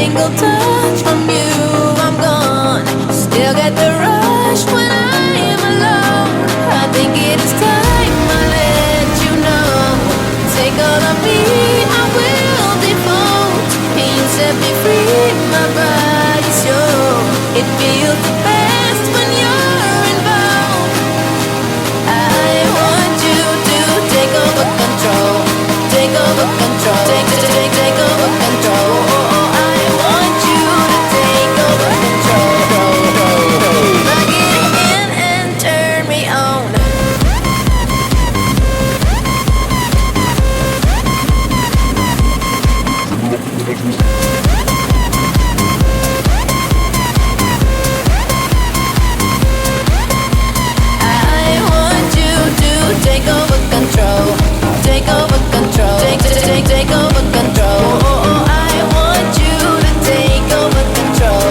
single touch from you, I'm gone. Still get the rush when I am alone. I think it is time I let you know. Take all of me, I will default. You set me free, my body's yours. It feels the best when you're involved. I want you to take over control. Take over control. Take over control. I want you to take over control. Plug it in and turn me on. I want you to take over control. Take over control. Take over control. I want you to take over control.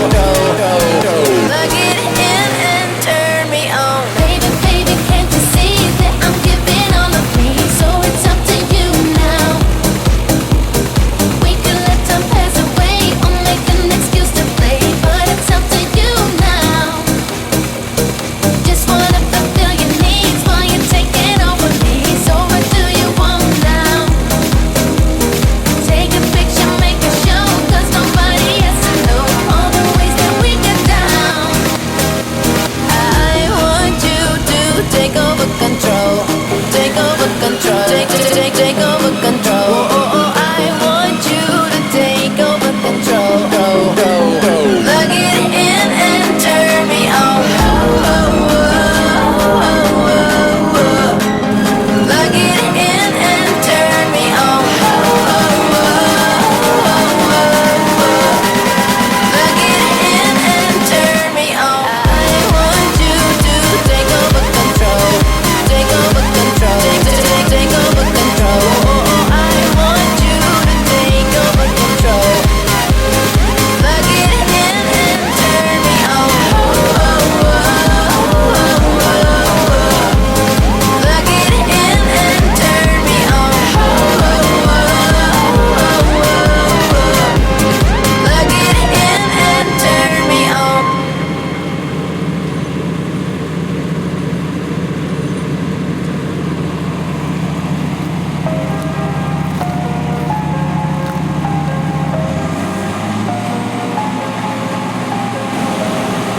Plug it in and turn me on. Baby, baby, can't you see that I'm giving all of me? So it's up to you now. We could let time pass away or make an excuse to play, but it's up to you now. Just wanna fulfill your needs while you're taking over me. So what do you want now? Take a picture, make a show, 'cause nobody has to know all the ways that we get down. I want you to take over control. Take over control. Take over control. I want you to take over control. Plug it in and turn me on. Plug it in and turn me on. Plug it in and turn me on. I want you to take over control. Take over control. Take over control. I want you to take over control. Plug it in and turn me on. Plug it in and turn me on. Plug it in and turn me on.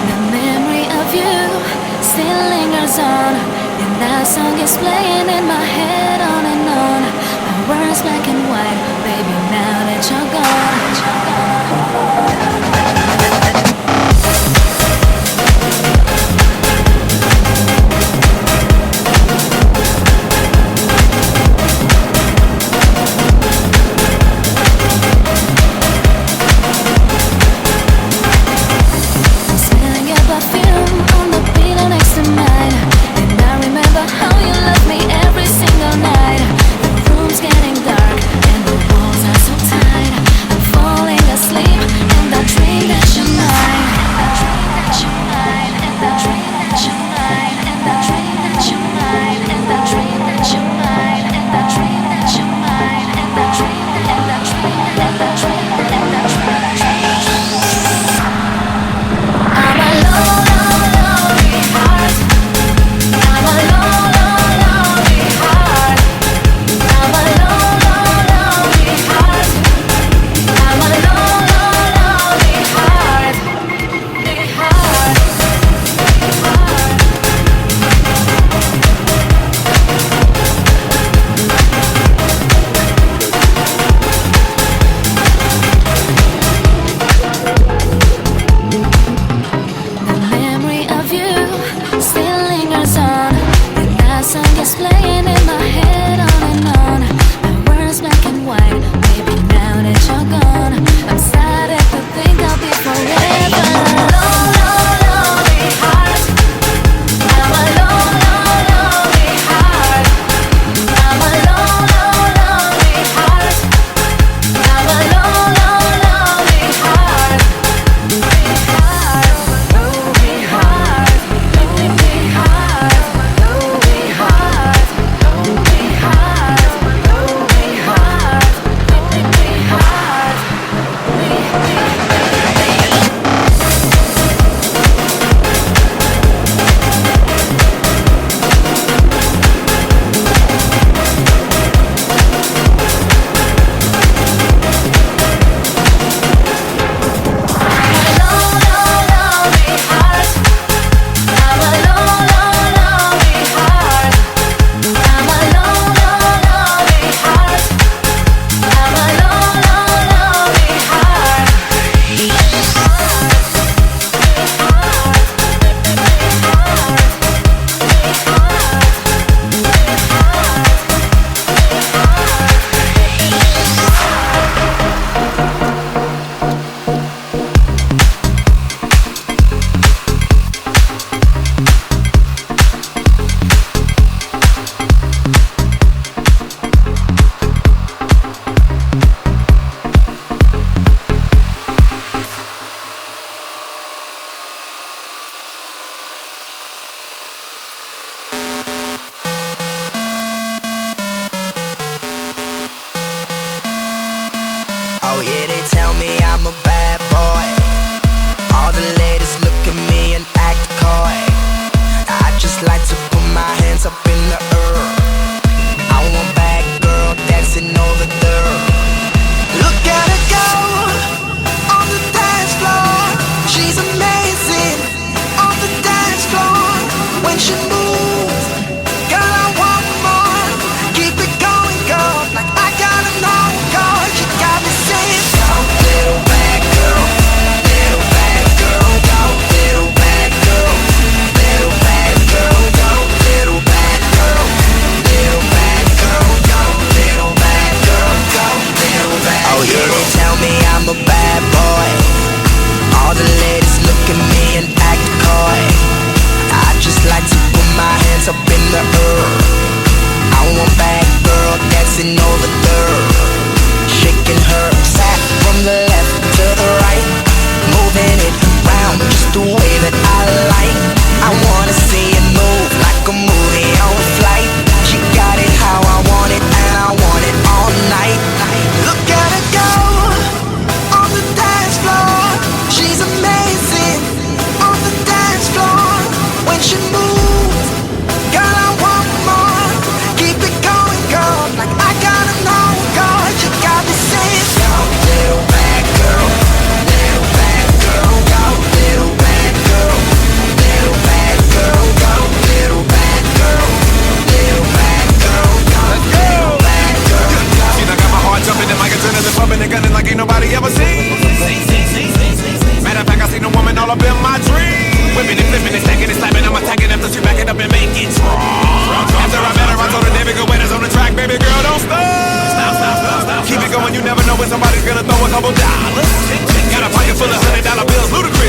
The memory of you still lingers on, and that song is playing in my head on and on. My words black and white, baby, now that you're gone. I'm smelling your perfume on the pillow next to mine, and I remember how you loved me every single night. The room's getting dark and the walls are so tight. I'm falling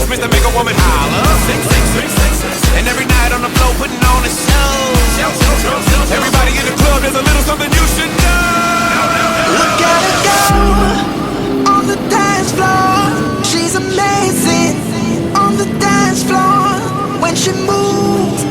instruments that make a woman holler. And every night on the floor putting on a show. Everybody in the club, there's a little something you should know. Look at her go on the dance floor. She's amazing on the dance floor. When she moves,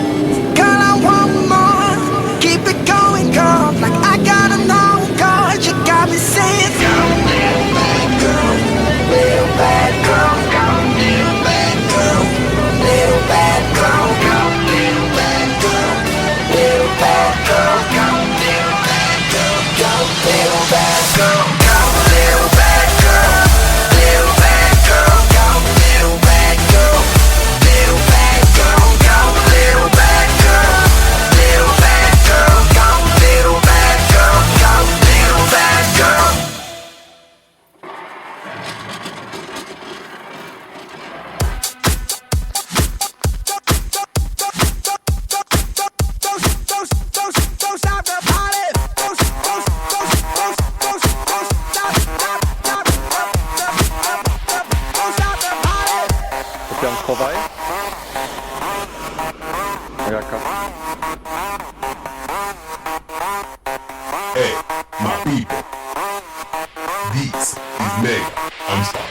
girl, I want more. Keep it going, girl, like I gotta know, girl. You got me saying, go, little bad girl, little bad girl, go, little bad girl, little bad girl, go, little bad girl, little bad girl, go, little bad girl, go, little bad girl, go, little bad girl, little bad girl, go, little bad girl, little bad girl, go, little bad girl, little bad girl, go, little bad girl, go, little bad girl. Don't stop the party. Don't stop the party. Kupiam chowaj. Jaka? Hey, my people. This is mega. I'm sorry.